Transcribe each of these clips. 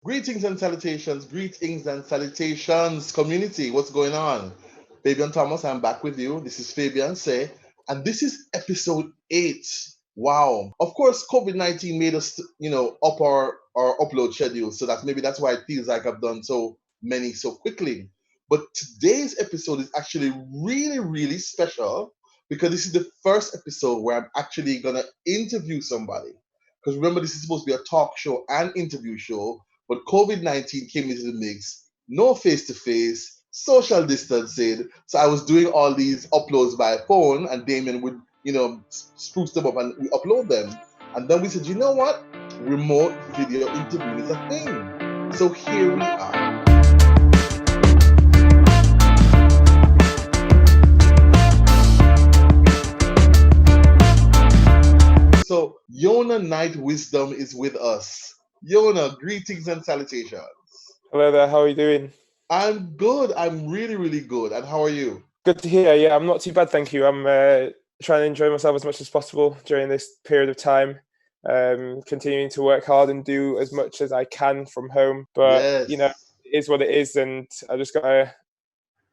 Greetings and salutations, community. What's going on? Fabian Thomas, I'm back with you. This is Fabian Seh, and this is episode 8. Wow. Of course, COVID-19 made us, up our upload schedule, so that's why it feels like I've done so many so quickly. But today's episode is actually really, really special because this is the first episode where I'm actually gonna interview somebody. Because remember, this is supposed to be a talk show and interview show, but COVID-19 came into the mix, no face to face, social distancing. So I was doing all these uploads by phone, and Damien would, spruce them up and we upload them. And then we said, you know what? Remote video interviewing is a thing. So here we are. So Yona Night Wisdom is with us. Yona, greetings and salutations. Hello there, how are you doing? I'm good. I'm really, really good. And how are you? Good to hear. Yeah, I'm not too bad, thank you. I'm trying to enjoy myself as much as possible during this period of time. Continuing to work hard and do as much as I can from home. But, Yes. it is what it is, and I just got to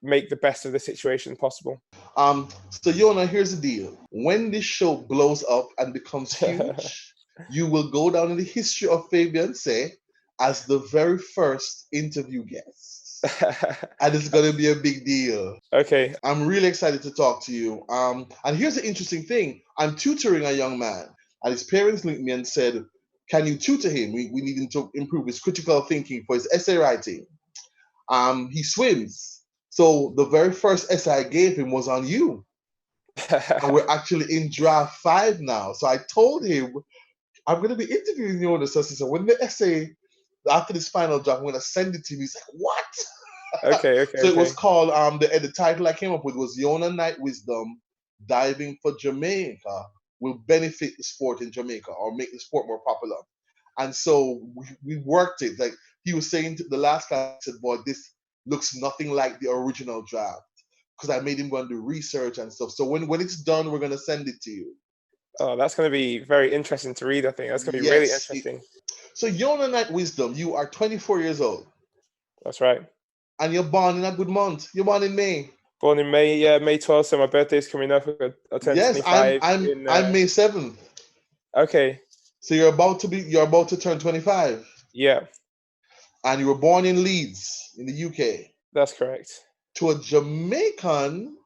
make the best of the situation possible. So Yona, here's the deal. When this show blows up and becomes huge, you will go down in the history of Fabian Say as the very first interview guest. And it's gonna be a big deal. Okay. I'm really excited to talk to you. And here's the interesting thing. I'm tutoring a young man, and his parents linked me and said, can you tutor him? We need him to improve his critical thinking for his essay writing. He swims. So the very first essay I gave him was on you. And we're actually in draft 5 now. So I told him I'm going to be interviewing you on the so when the essay after this final draft, I'm going to send it to him. He's like, what? Okay, okay, So it was okay. called the title I came up with was Yona Night Wisdom Diving for Jamaica will benefit the sport in Jamaica or make the sport more popular. And so we worked it. Like he was saying to the last class, he said, boy, this looks nothing like the original draft. Because I made him go and do research and stuff. So when it's done, we're gonna send it to you. Oh, that's going to be very interesting to read, I think. That's going to be really Yes. interesting. So Yona Night Wisdom, you are 24 years old. That's right. And you're born in a good month. You're born in May. Born in May, yeah, May 12th, so my birthday's coming up. I'll turn Yes, I'm 25 I'm in, I'm May 7th. okay, So you're about to turn 25. yeah, And you were born in Leeds in the UK that's correct. to a Jamaican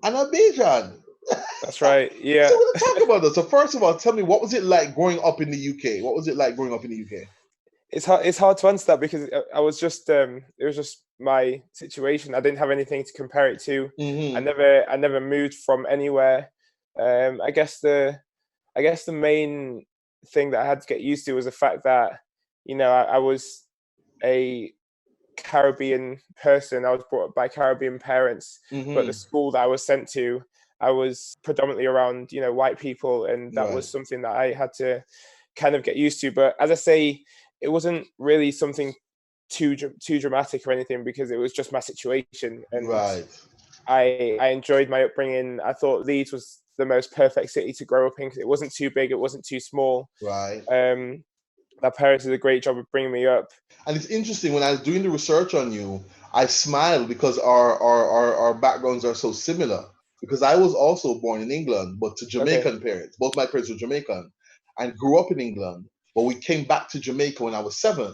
and a Bajan. That's right. So Yeah, we're gonna talk about this. So first of all, tell me what was it like growing up in the UK? What was it like growing up in the UK? it's hard. It's hard to answer that because I was just it was just my situation. I didn't have anything to compare it to. Mm-hmm. I never moved from anywhere. I guess the main thing that I had to get used to was the fact that I was a Caribbean person. I was brought up by Caribbean parents, but the Mm-hmm. school that I was sent to, I was predominantly around white people, and that Right. was something that I had to kind of get used to. But as I say, it wasn't really something too dramatic or anything because it was just my situation, and Right. I enjoyed my upbringing. I thought Leeds was the most perfect city to grow up in because it wasn't too big, it wasn't too small. Right. Um, my parents did a great job of bringing me up. And it's interesting when I was doing the research on you, I smiled because our backgrounds are so similar. Because I was also born in England, but to Okay, Jamaican parents. Both my parents were Jamaican and grew up in England. But we came back to Jamaica when I was 7.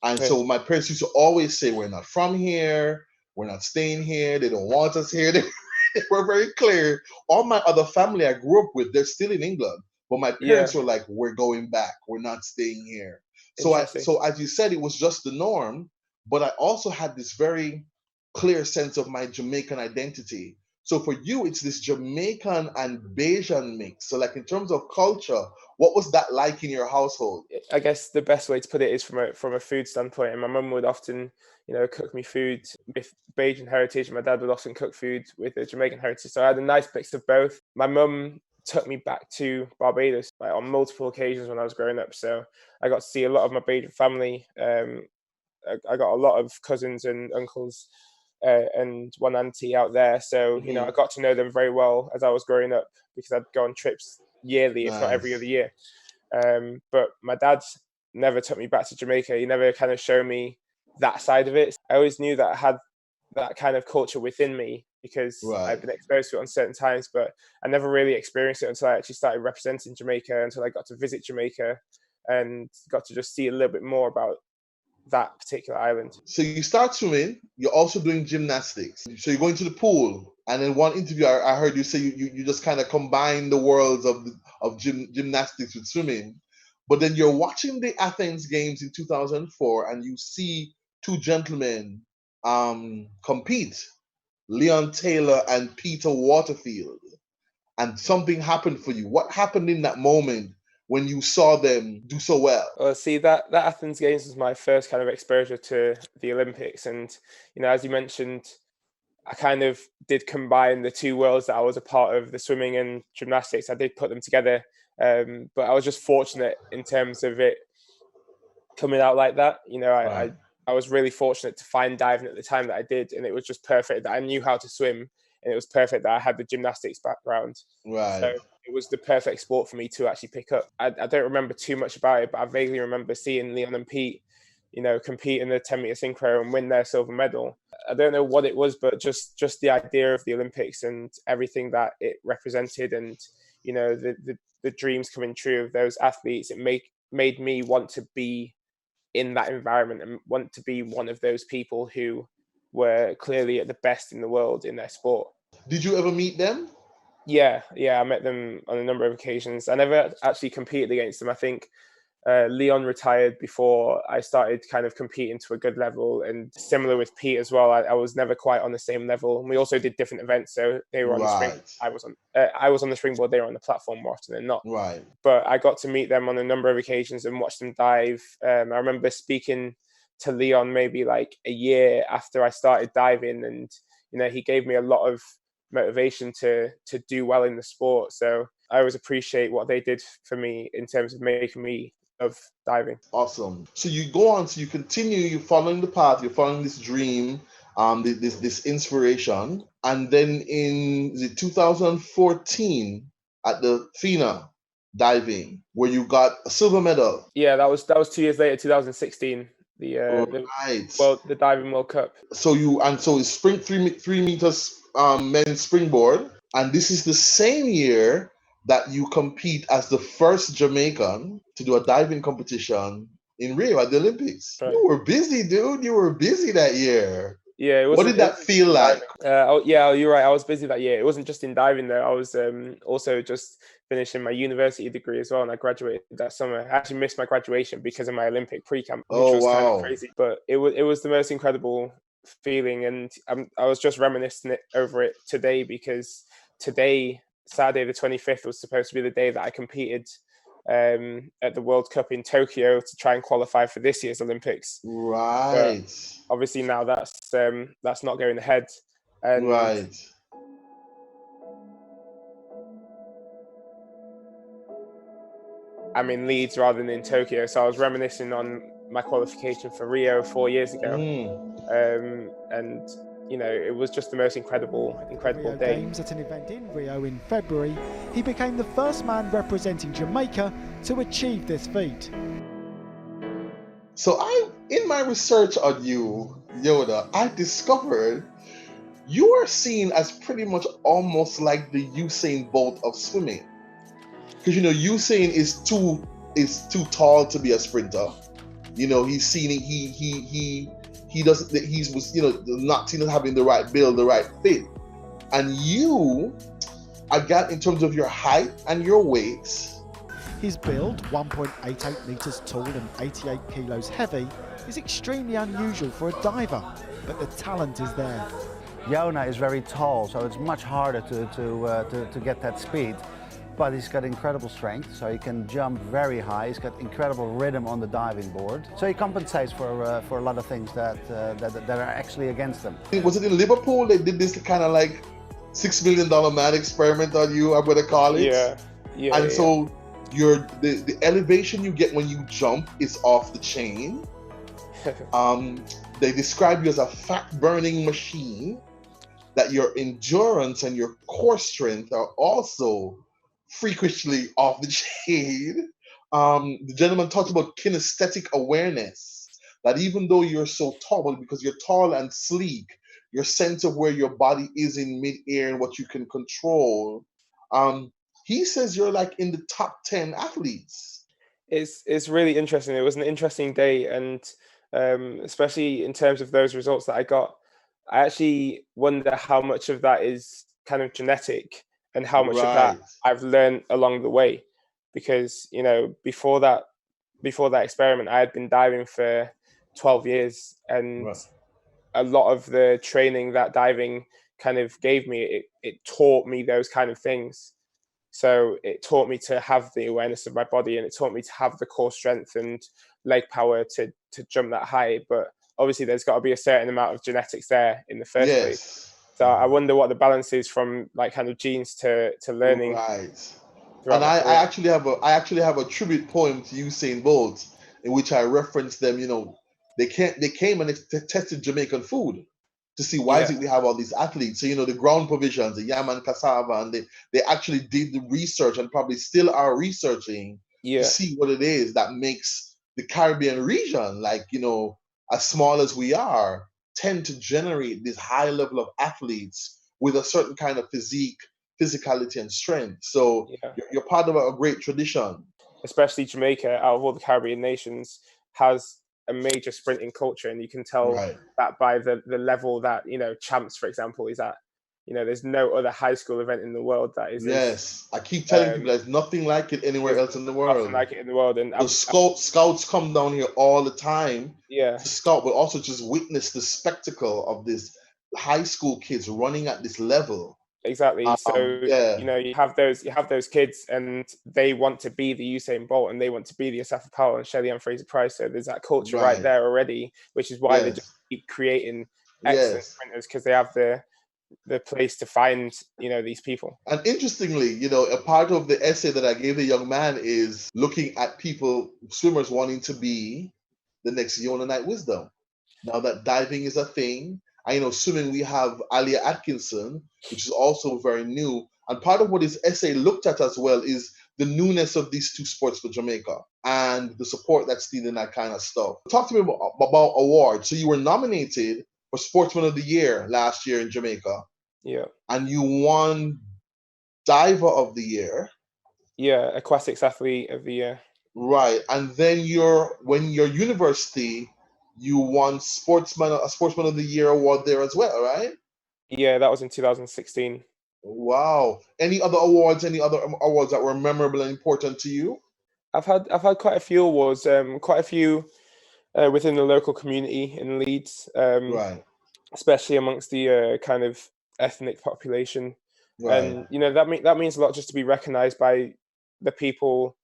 And okay, so my parents used to always say, we're not from here, we're not staying here, they don't want us here. They were very clear. All my other family I grew up with, they're still in England. But my yeah, parents were like, we're going back, we're not staying here. interesting. So as you said, it was just the norm, but I also had this very clear sense of my Jamaican identity. So for you, it's this Jamaican and Bajan mix. So like in terms of culture, what was that like in your household? I guess the best way to put it is from a food standpoint. And my mum would often, cook me food with Bajan heritage, and my dad would often cook food with the Jamaican heritage. So I had a nice mix of both. My mum took me back to Barbados like on multiple occasions when I was growing up. So I got to see a lot of my Bajan family. I got a lot of cousins and uncles and one auntie out there. So I Hmm. got to know them very well as I was growing up because I'd go on trips yearly, if not every other Nice. year. But my dad never took me back to Jamaica. He never kind of showed me that side of it. I always knew that I had that kind of culture within me because Right. I've been exposed to it on certain times, but I never really experienced it until I actually started representing Jamaica, until I got to visit Jamaica and got to just see a little bit more about that particular island. So you start swimming, you're also doing gymnastics. So you're going to the pool, and in one interview, I heard you say you just kind of combine the worlds of gymnastics with swimming. But then you're watching the Athens Games in 2004, and you see two gentlemen compete, Leon Taylor and Peter Waterfield. And something happened for you. What happened in that moment when you saw them do so well? Well, see, that Athens Games was my first kind of exposure to the Olympics. And, you know, as you mentioned, I kind of did combine the two worlds that I was a part of, the swimming and gymnastics. I did put them together. But I was just fortunate in terms of it coming out like that. You know, Right. I was really fortunate to find diving at the time that I did. And it was just perfect that I knew how to swim. And it was perfect that I had the gymnastics background. So Right. it was the perfect sport for me to actually pick up. I don't remember too much about it, but I vaguely remember seeing Leon and Pete, you know, compete in the 10-meter synchro and win their silver medal. I don't know what it was, but just the idea of the Olympics and everything that it represented, and you know, the dreams coming true of those athletes, it made me want to be in that environment and want to be one of those people who were clearly at the best in the world in their sport. Did you ever meet them? Yeah, I met them on a number of occasions. I never actually competed against them. I think Leon retired before I started kind of competing to a good level, and similar with Pete as well. I was never quite on the same level. And we also did different events, so they were on the spring. Right. I was on the springboard. They were on the platform more often than not. Right. But I got to meet them on a number of occasions and watch them dive. I remember speaking to Leon maybe like a year after I started diving, and you know, he gave me a lot of motivation to do well in the sport. So I always appreciate what they did for me in terms of making me love diving. Awesome. So you go on, so you continue, you're following the path, you're following this dream, this inspiration. And then in the 2014 at the FINA diving, where you got a silver medal. Yeah, that was 2 years later, 2016. Right. The diving World Cup. So it's sprint 3 meters men's springboard, and this is the same year that you compete as the first Jamaican to do a diving competition in Rio at the Olympics. Right. You were busy, dude. You were busy that year. Yeah, What did that feel like? Yeah, you're right. I was busy that year. It wasn't just in diving though. I was also just finishing my university degree as well, and I graduated that summer. I actually missed my graduation because of my Olympic pre-camp, which was kind of crazy. But it was the most incredible feeling, and I was just reminiscing over it today, because today, Saturday the 25th, was supposed to be the day that I competed at the World Cup in Tokyo to try and qualify for this year's Olympics. Right. But obviously now that's not going ahead. And right. I'm in Leeds rather than in Tokyo, so I was reminiscing on my qualification for Rio 4 years ago. And you know, it was just the most incredible Rio day. Games at an event in Rio in February, he became the first man representing Jamaica to achieve this feat. So in my research on you, Yona, I discovered you are seen as pretty much almost like the Usain Bolt of swimming. Because you know, Usain is too tall to be a sprinter. You know, he's seen it, he's you know, not seen as having the right build, the right fit. And you, I got, in terms of your height and your weight. His build, 1.88 meters tall and 88 kilos heavy, is extremely unusual for a diver, but the talent is there. Yona is very tall, so it's much harder to get that speed. But he's got incredible strength, so he can jump very high. He's got incredible rhythm on the diving board, so he compensates for a lot of things that are actually against him. Was it in Liverpool they did this kind of like $6 million man experiment on you, I'm gonna call it? Yeah. And so the elevation you get when you jump is off the chain. They describe you as a fat-burning machine. That your endurance and your core strength are also freakishly off the chain. The gentleman talked about kinesthetic awareness. That even though you're so tall, but because you're tall and sleek, your sense of where your body is in midair and what you can control. Um, he says you're like in the top 10 athletes. It's really interesting. It was an interesting day, and especially in terms of those results that I got, I actually wonder how much of that is kind of genetic and how much of that Right. I've learned along the way. Because before that experiment, I had been diving for 12 years, and Right. a lot of the training that diving kind of gave me, it taught me those kind of things. So it taught me to have the awareness of my body, and it taught me to have the core strength and leg power to jump that high. But obviously, there's got to be a certain amount of genetics there in the first place. Yes. So I wonder what the balance is from like kind of genes to learning Right. throughout And my I career. actually have a tribute poem to Usain Bolt in which I reference them. They came and they tested Jamaican food to see why is Yeah, it we have all these athletes. So the ground provisions, the yam and cassava, and they actually did the research and probably still are researching to yeah, see what it is that makes the Caribbean region, like as small as we are, tend to generate this high level of athletes with a certain kind of physicality and strength. So yeah. you're part of a great tradition. Especially Jamaica, out of all the Caribbean nations, has a major sprinting culture, and you can tell Right. that by the level that champs, for example, is at. There's no other high school event in the world that is as Yes. I keep telling people um, there's nothing like it anywhere there's else in the nothing world. like it in the world. And The scouts come down here all the time yeah, to scout, but also just witness the spectacle of this high school kids running at this level. exactly. So Yeah. you have those kids, and they want to be the Usain Bolt, and they want to be the Asafa Powell and Shelly-Ann Fraser-Price. So there's that culture right Right. there already, which is why they just Yes. keep creating excellent Yes. sprinters, because they have the place to find these people. And interestingly, a part of the essay that I gave the young man is looking at people, swimmers wanting to be the next Yona Night Wisdom. Now that diving is a thing, I know swimming we have Alia Atkinson, which is also very new. And part of what his essay looked at as well is the newness of these two sports for Jamaica and the support that's needed and that kind of stuff. Talk to me about awards. So you were nominated for Sportsman of the Year last year in Jamaica, Yeah, and you won Diver of the Year. yeah, Aquatics Athlete of the Year. Right. And then when your university, you won a Sportsman of the Year award there as well, right? Yeah, that was in 2016. Wow. Any other awards, that were memorable and important to you? I've had quite a few awards, quite a few within the local community in Leeds, Right. especially amongst the kind of ethnic population. Right. And that means a lot, just to be recognized by the people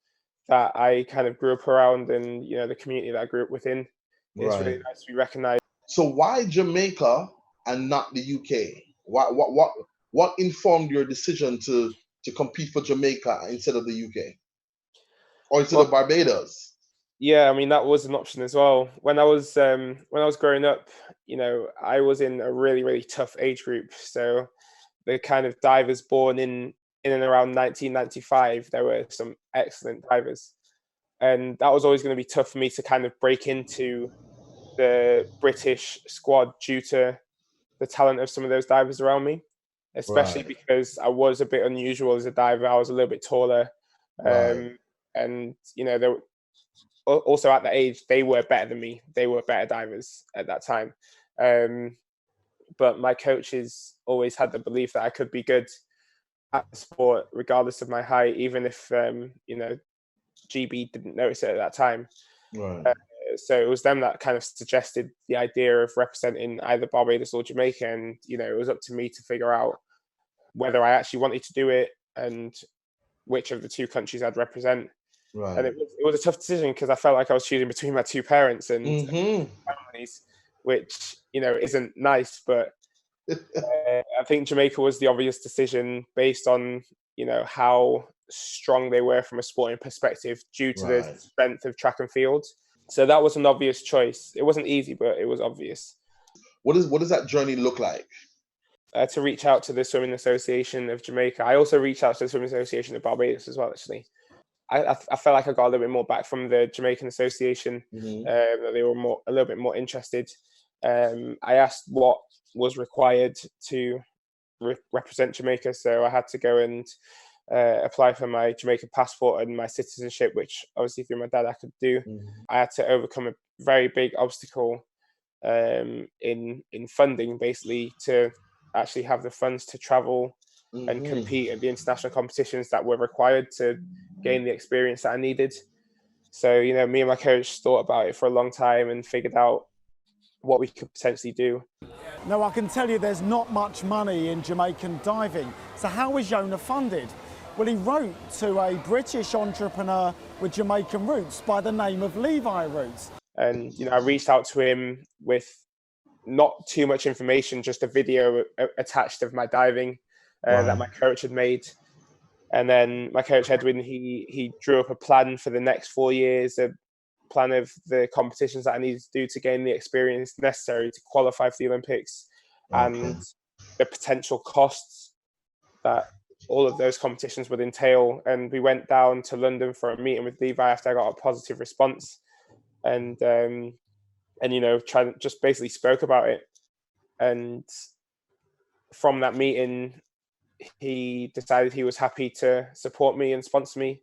that I kind of grew up around, and the community that I grew up within. It's really Right. nice to be recognized. So why Jamaica and not the UK? What informed your decision to compete for Jamaica instead of the UK or instead Well, of Barbados? yeah, I mean that was an option as well. When I was growing up, I was in a really, really tough age group. So the kind of divers born in and around 1995, there were some excellent divers, and that was always going to be tough for me to kind of break into the British squad due to the talent of some of those divers around me, especially Right. because I was a bit unusual as a diver. I was a little bit taller, Right. and they were also at that age they were better than me. They were better divers at that time. But my coaches always had the belief that I could be good at the sport regardless of my height, even if GB didn't notice it at that time. Right. So it was them that kind of suggested the idea of representing either Barbados or Jamaica, and it was up to me to figure out whether I actually wanted to do it and which of the two countries I'd represent. And Right. it was a tough decision, because I felt like I was choosing between my two parents and Mm-hmm. families, which isn't nice. But I think Jamaica was the obvious decision based on how strong they were from a sporting perspective due to the Right. strength of track and field. So that was an obvious choice. It wasn't easy, but it was obvious. What does that journey look like? To reach out to the Swimming Association of Jamaica. I also reached out to the Swimming Association of Barbados as well, actually. I felt like I got a little bit more back from the Jamaican Association, that they were a little bit more interested. I asked what was required to represent Jamaica, so I had to go and apply for my Jamaican passport and my citizenship, which obviously through my dad I could do. I had to overcome a very big obstacle in funding, basically, to actually have the funds to travel and compete at the international competitions that were required to gain the experience that I needed. So, you know, me and my coach thought about it for a long time and figured out what we could potentially do. Now, I can tell you there's not much money in Jamaican diving. So how was Yona funded? Well, he wrote to a British entrepreneur with Jamaican roots by the name of Levi Roots. And, you know, I reached out to him with not too much information, just a video attached of my diving that my coach had made. And then my coach, Edwin, he drew up a plan for the next 4 years, a plan of the competitions that I needed to do to gain the experience necessary to qualify for the Olympics, and the potential costs that all of those competitions would entail. And we went down to London for a meeting with Levi after I got a positive response, and you know, just basically spoke about it. And from that meeting, he decided he was happy to support me and sponsor me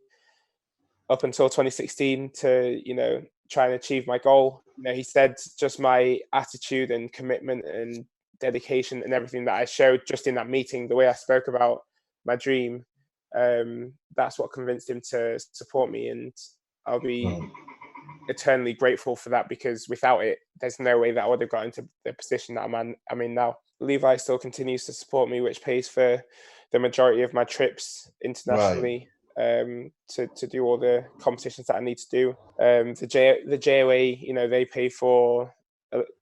up until 2016 to, you know, try and achieve my goal. You know, he said just my attitude and commitment and dedication and everything that I showed just in that meeting, the way I spoke about my dream, that's what convinced him to support me. And I'll be eternally grateful for that, because without it, there's no way that I would have got into the position that I'm in now. Levi still continues to support me, which pays for the majority of my trips internationally, to do all the competitions that I need to do. The JOA, you know, they pay for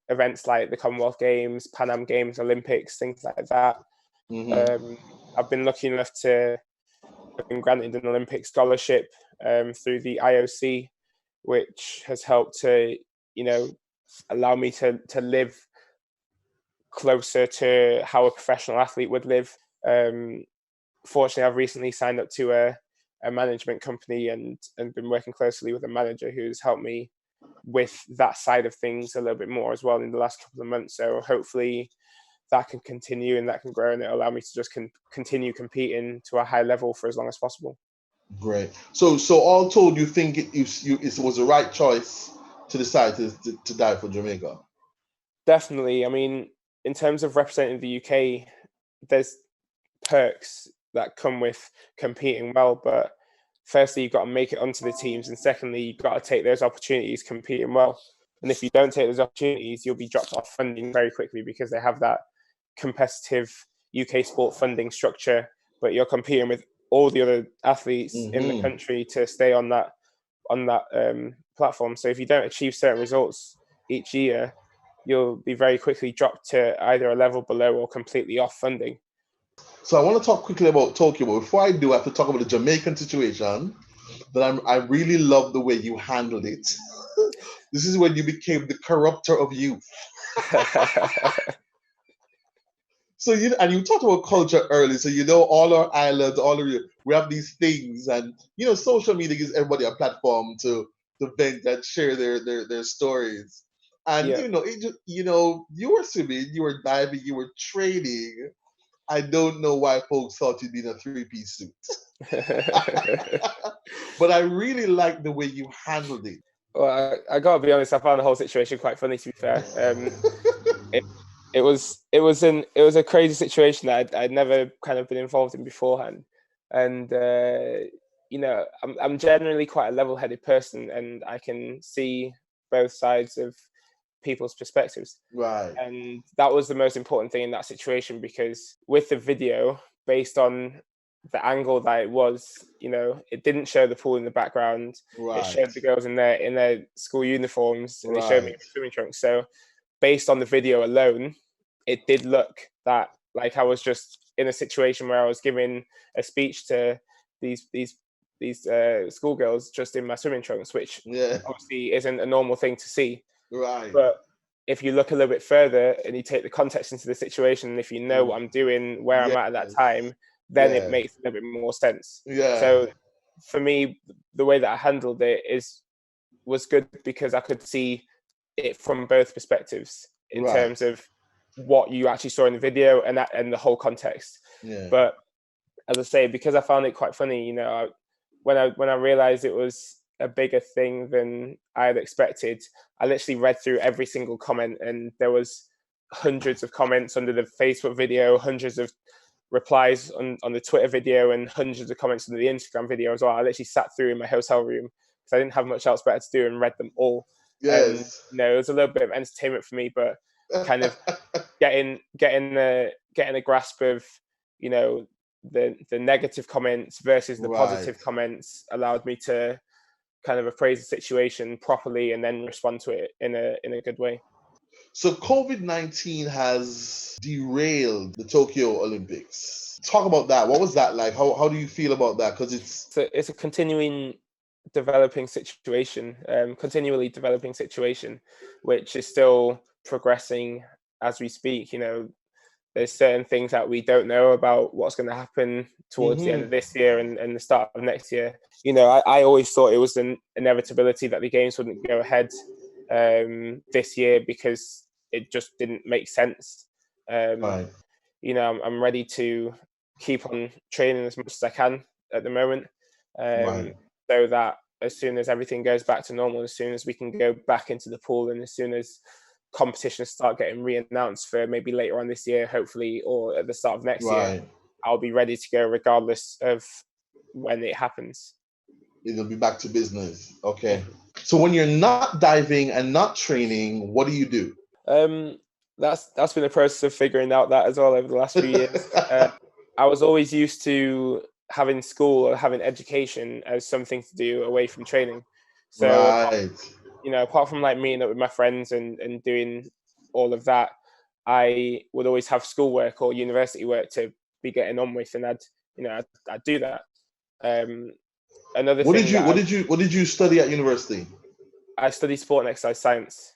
events like the Commonwealth Games, Pan Am Games, Olympics, things like that. I've been lucky enough to have been granted an Olympic scholarship through the IOC, which has helped to, you know, allow me to live closer to how a professional athlete would live. Fortunately, I've recently signed up to a management company and been working closely with a manager who's helped me with that side of things a little bit more as well in the last couple of months. So hopefully that can continue and that can grow, and it'll allow me to just continue competing to a high level for as long as possible. Great. So all told, you think it was the right choice to decide to dive for Jamaica? Definitely. I mean, in terms of representing the UK, there's perks that come with competing well, but firstly, you've got to make it onto the teams, and secondly, you've got to take those opportunities competing well. And if you don't take those opportunities, you'll be dropped off funding very quickly, because they have that competitive UK sport funding structure, but you're competing with all the other athletes in the country to stay on that platform. So if you don't achieve certain results each year, you'll be very quickly dropped to either a level below or completely off funding. So I want to talk quickly about Tokyo, but before I do, I have to talk about the Jamaican situation. That I really love the way you handled it. This is when you became the corrupter of youth. So you talked about culture early. So you know, all our islands, we have these things, and you know, social media gives everybody a platform to vent and share their stories. And you know, you were swimming, you were diving, you were training. I don't know why folks thought you'd be in a three-piece suit. But I really like the way you handled it. Well, I gotta be honest, I found the whole situation quite funny, to be fair. It was a crazy situation that I'd never kind of been involved in beforehand. And you know, I'm generally quite a level-headed person, and I can see both sides of people's perspectives. Right. And that was the most important thing in that situation, because with the video, based on the angle that it was, you know, it didn't show the pool in the background. Right. It showed the girls in their school uniforms, and they showed me in swimming trunks. So based on the video alone, it did look that like I was just in a situation where I was giving a speech to these schoolgirls just in my swimming trunks, which obviously isn't a normal thing to see. Right. But if you look a little bit further and you take the context into the situation, and if you know what I'm doing, where I'm at that time, then it makes a little bit more sense. Yeah. So for me, the way that I handled it was good because I could see it from both perspectives in Right. terms of what you actually saw in the video and the whole context. Yeah. But as I say, because I found it quite funny, you know, when I realized it was a bigger thing than I had expected, I literally read through every single comment, and there was hundreds of comments under the Facebook video, hundreds of replies on the Twitter video, and hundreds of comments under the Instagram video as well. I literally sat through in my hotel room because I didn't have much else better to do and read them all. And Yes. you know, it was a little bit of entertainment for me, but kind of getting a grasp of, you know, the negative comments versus the positive comments allowed me to kind of appraise the situation properly and then respond to it in a good way. So COVID-19 has derailed the Tokyo Olympics. Talk about that. What was that like? How do you feel about that? Because it's a continually developing situation, which is still progressing as we speak. You know, there's certain things that we don't know about what's going to happen towards the end of this year and the start of next year. You know, I always thought it was an inevitability that the games wouldn't go ahead this year because it just didn't make sense. right. You know, I'm ready to keep on training as much as I can at the moment, Right. so that as soon as everything goes back to normal, as soon as we can go back into the pool, and as soon as competitions start getting re-announced for maybe later on this year, hopefully, or at the start of next year, I'll be ready to go regardless of when it happens. It'll be back to business. Okay. So when you're not diving and not training, what do you do? That's been a process of figuring out that as well over the last few years. I was always used to having school or having education as something to do away from training. So, right. You know, apart from like meeting up with my friends and doing all of that, I would always have schoolwork or university work to be getting on with, and I'd do that. Another What thing did you study at university? I studied sport and exercise science.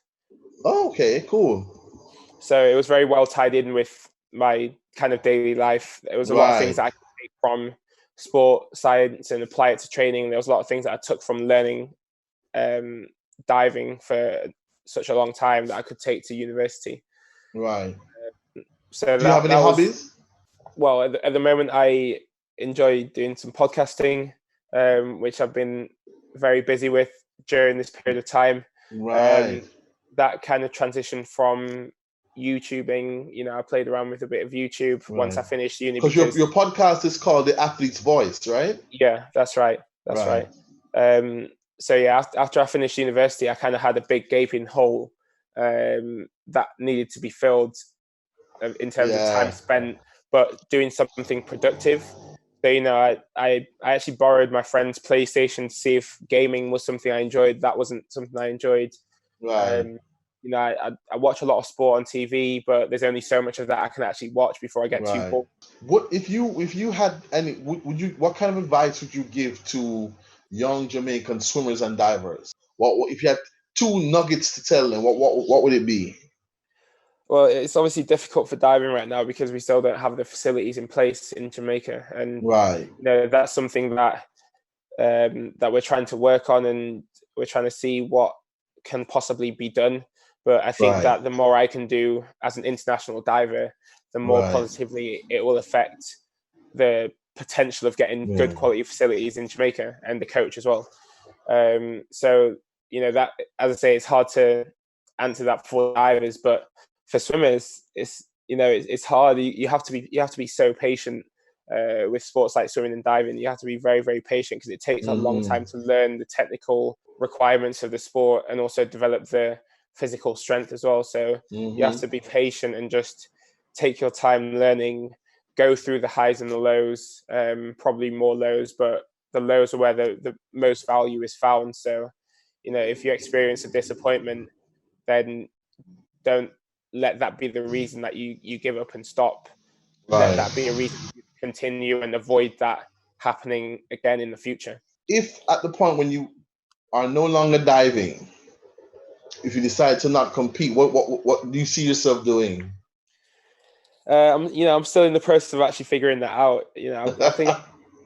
Oh, okay, cool. So it was very well tied in with my kind of daily life. There was a lot of things that I could take from sport science and apply it to training. There was a lot of things that I took from learning diving for such a long time that I could take to university. Right. So do you have any hobbies? Well, at the moment, I enjoy doing some podcasting, which I've been very busy with during this period of time. Right. That kind of transition from YouTubing, you know, I played around with a bit of YouTube once I finished uni. Because your podcast is called The Athlete's Voice, right? Yeah, that's right. That's right. So yeah, after I finished university, I kind of had a big gaping hole that needed to be filled in terms of time spent, but doing something productive. So, you know, I actually borrowed my friend's PlayStation to see if gaming was something I enjoyed. That wasn't something I enjoyed. Right. You know, I watch a lot of sport on TV, but there's only so much of that I can actually watch before I get too bored. What if you had any? What kind of advice would you give to young Jamaican swimmers and divers? What if you had 2 nuggets to tell them? What would it be? Well, it's obviously difficult for diving right now because we still don't have the facilities in place in Jamaica, and you know, that's something that that we're trying to work on, and we're trying to see what can possibly be done. But I think that the more I can do as an international diver, the more positively it will affect the potential of getting good quality facilities in Jamaica and the coach as well. So, you know, that, as I say, it's hard to answer that for divers, but for swimmers, it's, you know, it's hard. You have to be so patient with sports like swimming and diving. You have to be very, very patient because it takes a long time to learn the technical requirements of the sport and also develop the physical strength as well. So you have to be patient and just take your time learning, go through the highs and the lows, probably more lows, but the lows are where the most value is found. So, you know, if you experience a disappointment, then don't let that be the reason that you give up and stop. Let that be a reason to continue and avoid that happening again in the future. If at the point when you are no longer diving, if you decide to not compete, what do you see yourself doing? I'm still in the process of actually figuring that out. You know, I think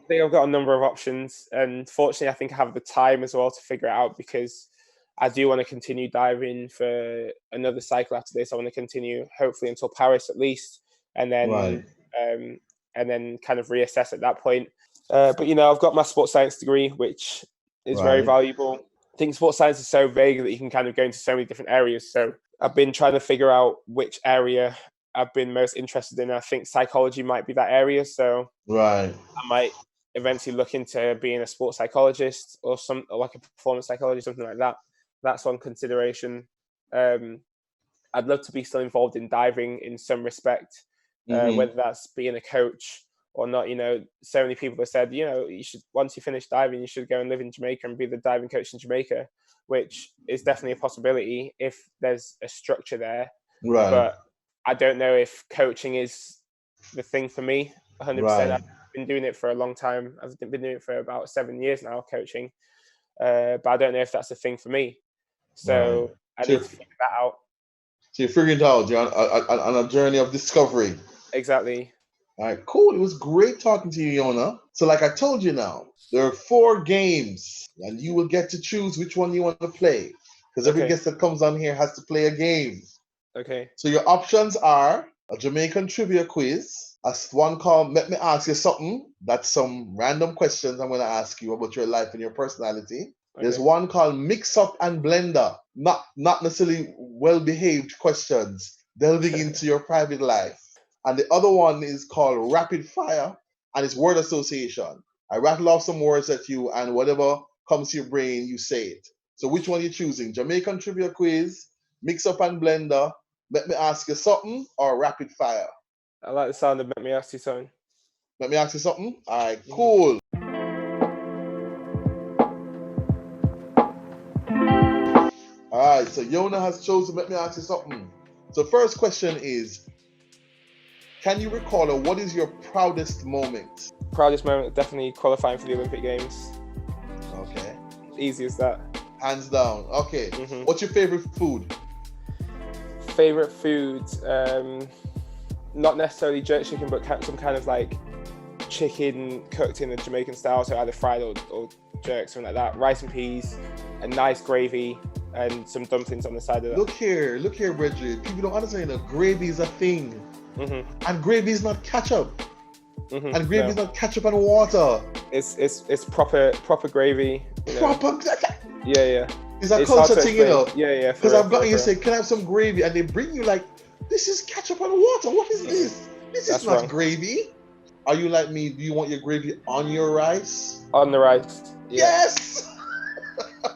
think I've got a number of options, and fortunately I think I have the time as well to figure it out, because I do want to continue diving for another cycle after this. I want to continue hopefully until Paris at least, and then Right. Kind of reassess at that point. But I've got my sports science degree, which is very Right. valuable. I think sports science is so vague that you can kind of go into so many different areas. So I've been trying to figure out which area I've been most interested in. I think psychology might be that area. So Right. I might eventually look into being a sports psychologist or like a performance psychologist, something like that. That's one consideration. I'd love to be still involved in diving in some respect, whether that's being a coach or not. So many people have said, you should, once you finish diving, you should go and live in Jamaica and be the diving coach in Jamaica, which is definitely a possibility if there's a structure there. Right. But I don't know if coaching is the thing for me 100%. Right. I've been doing it for a long time. I've been doing it for about 7 years now, coaching. But I don't know if that's the thing for me. So I need to figure that out. So you're figuring it out. You're on a journey of discovery. Exactly. All right, cool. It was great talking to you, Yona. So like I told you now, there are 4 games, and you will get to choose which one you want to play, because every guest that comes on here has to play a game. Okay. So your options are a Jamaican trivia quiz, one called Let Me Ask You Something. That's some random questions I'm going to ask you about your life and your personality. Okay. There's one called Mix Up and Blender, not necessarily well-behaved questions, delving into your private life. And the other one is called Rapid Fire, and it's word association. I rattle off some words at you, and whatever comes to your brain, you say it. So which one are you choosing? Jamaican trivia quiz, Mix Up and Blender, Let Me Ask You Something, or Rapid Fire? I like the sound of Let Me Ask You Something. Let me ask you something? All right, cool. All right, so Yona has chosen Let Me Ask You Something. So first question is, can you recall, or what is your proudest moment? Proudest moment, definitely qualifying for the Olympic Games. Okay. Easy as that. Hands down. Okay. What's your favorite food? Favorite food, not necessarily jerk chicken, but some kind of like chicken cooked in the Jamaican style, so either fried or jerk, something like that. Rice and peas, a nice gravy, and some dumplings on the side of that. Look here, Bridget. People don't understand that gravy is a thing. And gravy is not ketchup. And gravy is not ketchup and water. It's proper gravy. Proper. Yeah. It's a culture thing, Yeah. Because I've gotten you say, can I have some gravy? And they bring you like, this is ketchup and water. What is this? This is not gravy. Are you like me? Do you want your gravy on your rice? On the rice. Yeah. Yes.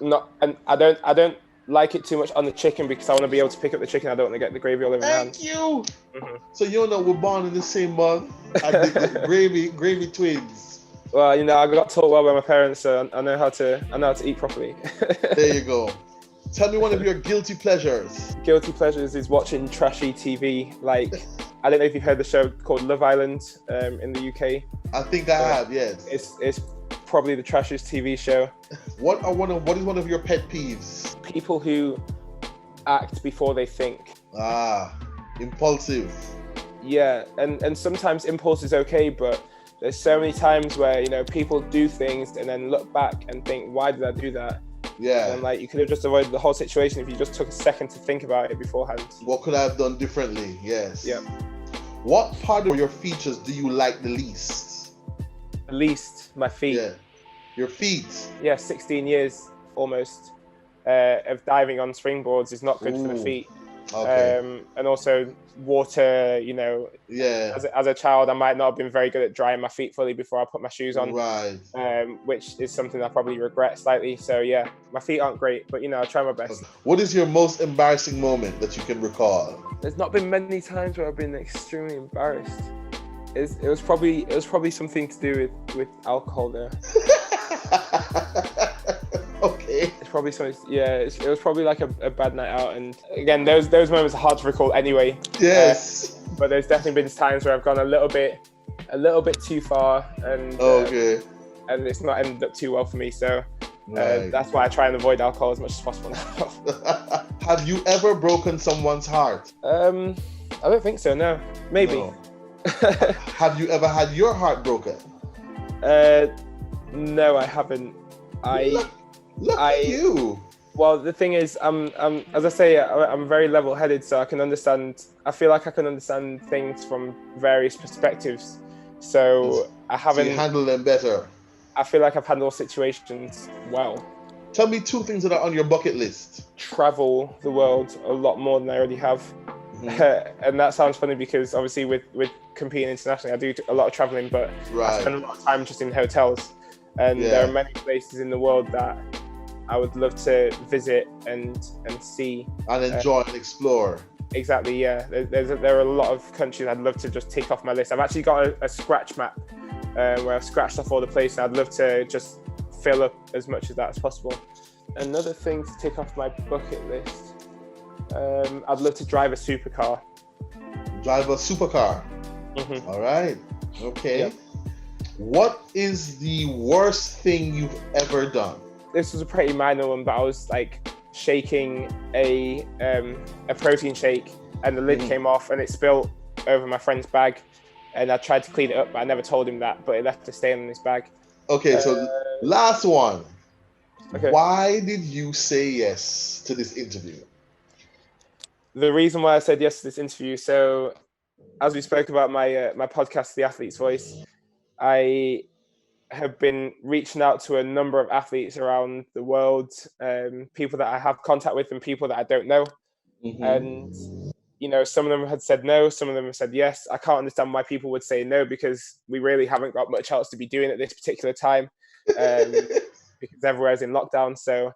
And I don't like it too much on the chicken, because I want to be able to pick up the chicken. I don't want to get the gravy all over my hands. Thank you. So we're born in the same month. The gravy twins. Well, I got taught well by my parents, so I know how to eat properly. There you go. Tell me one of your guilty pleasures. Guilty pleasures is watching trashy TV. Like, I don't know if you've heard the show called Love Island in the UK. I think I have, yes. It's probably the trashiest TV show. What is one of your pet peeves? People who act before they think. Impulsive. Yeah, and sometimes impulse is okay, but there's so many times where, people do things and then look back and think, why did I do that? Yeah. And you could have just avoided the whole situation if you just took a second to think about it beforehand. What could I have done differently? Yes. Yeah. What part of your features do you like the least? The least, my feet. Yeah. Your feet. Yeah, 16 years almost of diving on springboards is not good for the feet. Okay. And also water, Yeah. As a child, I might not have been very good at drying my feet fully before I put my shoes on. Right. Which is something I probably regret slightly. So yeah, my feet aren't great, but I try my best. What is your most embarrassing moment that you can recall? There's not been many times where I've been extremely embarrassed. It was probably something to do with alcohol there. Okay. It's probably something. Yeah, it was probably like a bad night out, and again, those moments are hard to recall anyway. Yes. But there's definitely been times where I've gone a little bit too far, and and it's not ended up too well for me. So that's why I try and avoid alcohol as much as possible now. Have you ever broken someone's heart? I don't think so. No, maybe. No. Have you ever had your heart broken? No, I haven't. Look at you. Well, the thing is, as I say, I'm very level-headed, so I can understand. I feel like I can understand things from various perspectives. So I So haven't. you handle them better. I feel like I've handled situations well. Tell me 2 things that are on your bucket list. Travel the world a lot more than I already have. And that sounds funny because obviously with competing internationally, I do a lot of traveling, but I spend a lot of time just in hotels. And there are many places in the world that I would love to visit and see. And enjoy and explore. Exactly, yeah. There are a lot of countries I'd love to just tick off my list. I've actually got a scratch map where I've scratched off all the places. I'd love to just fill up as much of that as possible. Another thing to tick off my bucket list, I'd love to drive a supercar. Drive a supercar. All right. Okay. Yep. What is the worst thing you've ever done? This was a pretty minor one, but I was like shaking a protein shake, and the lid came off, and it spilled over my friend's bag. And I tried to clean it up, but I never told him that. But it left a stain on his bag. Okay, so last one. Okay. Why did you say yes to this interview? The reason why I said yes to this interview, so as we spoke about my my podcast, The Athlete's Voice, I have been reaching out to a number of athletes around the world, people that I have contact with and people that I don't know. And, you know, some of them had said no, some of them have said yes. I can't understand why people would say no, because we really haven't got much else to be doing at this particular time. Because everywhere's in lockdown. So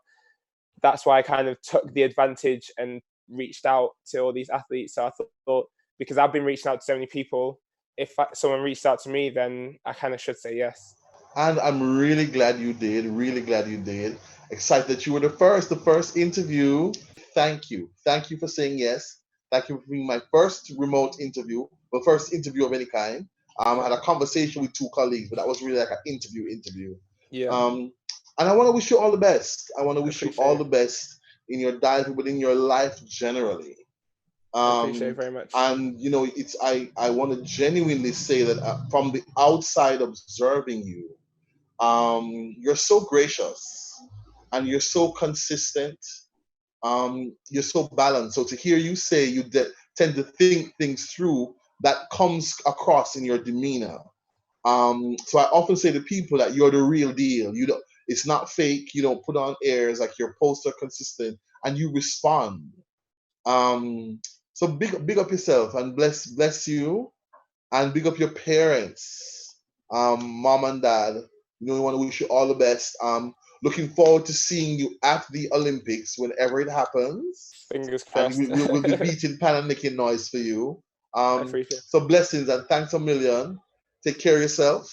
that's why I kind of took the advantage and reached out to all these athletes. So I thought because I've been reaching out to so many people, if someone reached out to me, then I kind of should say yes. And I'm really glad you did. Really glad you did. Excited that you were the first interview. Thank you. Thank you for saying yes. Thank you for being my first remote interview, my first interview of any kind. I had a conversation with 2 colleagues, but that was really like an interview. Yeah. And I want to wish you all the best. I want to wish you all it. the best in your diet, but in your life generally. I appreciate it very much. And you know, I want to genuinely say that from the outside observing you, you're so gracious and you're so consistent. You're so balanced. So to hear you say you tend to think things through, that comes across in your demeanor. So I often say to people that you're the real deal. You don't. It's not fake. You don't put on airs. Like your posts are consistent and you respond. So big up yourself and bless you, and big up your parents, mom and dad. You know, we want to wish you all the best. Looking forward to seeing you at the Olympics whenever it happens. Fingers crossed. And we'll be beating pan and making noise for you. I appreciate it. So blessings and thanks a million. Take care of yourself.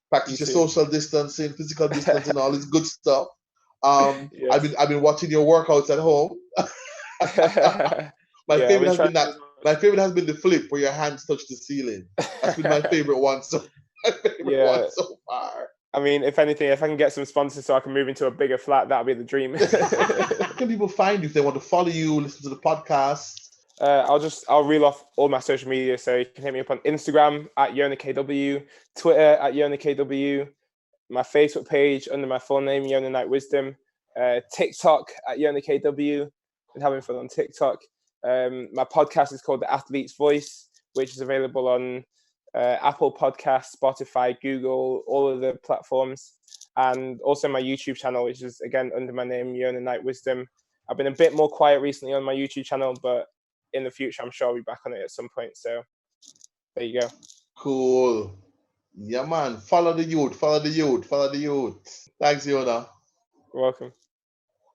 Practice your social distancing, physical distancing, all this good stuff. Yes. I've been watching your workouts at home. My favorite has been the flip where your hands touch the ceiling. That's been my favorite one. So one so far. I mean, if anything, if I can get some sponsors so I can move into a bigger flat, that'll be the dream. How can people find you if they want to follow you, listen to the podcast? I'll reel off all my social media. So you can hit me up on Instagram at YonaKW, Twitter at YonaKW, my Facebook page under my full name, Yona Night Wisdom, TikTok at YonaKW. Been having fun on TikTok. My podcast is called The Athlete's Voice, which is available on Apple Podcasts, Spotify, Google, all of the platforms, and also my YouTube channel, which is again under my name, Yona Night Wisdom. I've been a bit more quiet recently on my YouTube channel, but in the future, I'm sure I'll be back on it at some point. So there you go. Cool. Yeah, man. Follow the youth. Thanks, Yona. You're welcome.